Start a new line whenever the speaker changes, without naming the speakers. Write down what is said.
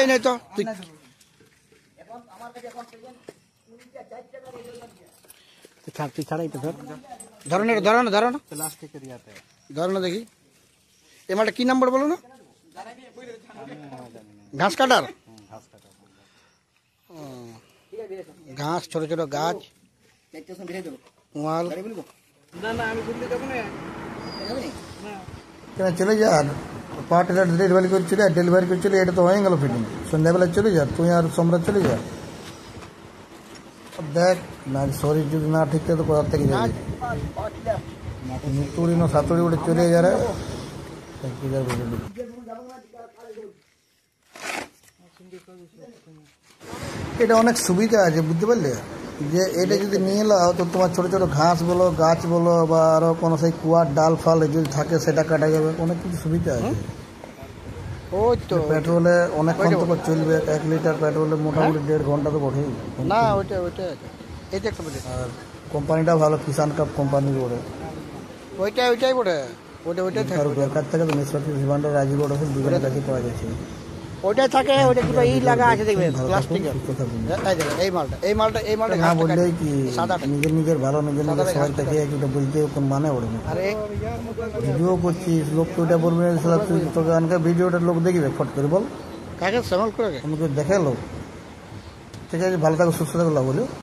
এই নাই তো তুই ছাড়াই তো ধরো না
প্লাস্টিকের ইয়াতে
ধরো না দেখি এই মালটা কি নাম্বার বলো না ঘাস কাটার ঘাস ছোট ছোট গাছ ওয়াল চলে যা আর পার্ট ডেলিভারি করছিল এটা তো হয়ে গেল ফিটিং সন্ধ্যাবেলা চলে যা তুই আর সম্রাট চলে যা দেখ না শরীর যদি না ঠিক থাকে তো কোথা থেকে যাবে মিতুড়ি না সাতুড়ি উঠে চলে যা রে এটা অনেক সুবিধা আছে বুঝতে পারলে যে এটা যদি নিয়ে এলাও তো তোমার ছোট ছোট ঘাস বলো গাছ বলো বা আরো কোনো সেই কুয়ার ডাল ফাল যদি থাকে সেটা কাটা যাবে অনেক কিছু সুবিধা আছে ওই তো পেট্রোলে অনেকক্ষণ তো চলবে 1 লিটার পেট্রোলে মোটামুটি 1.5 ঘন্টা তো বটেই না ওইটা এটা একটা বটে আর কোম্পানিটা ভালো কিষান কাপ কোম্পানির বটে ওইটাই বটে ওইটাই থাকে বেকার থেকে তো মিশ্রতি জীবান্ডার রাজীব বটে দুজনের কাছে পাওয়া যাচ্ছে ওইটাই থাকে ওইটা দুটো ই লাগা আছে দেখবেন প্লাস্টিকের এই মালটা না বললেই কি নিজের ভালো নিজের সবাই থেকে একটা বলতে কোন মানে ওঠে না আরে ভিডিও করছিস লোক তো ওটা বলবে তোকে আনকে ভিডিওটা লোক দেখবে ফট করে বল কাকে সামাল করে আমাকে দেখে লোক ঠিক আছে ভালো থাকো সুস্থ থাকো বলো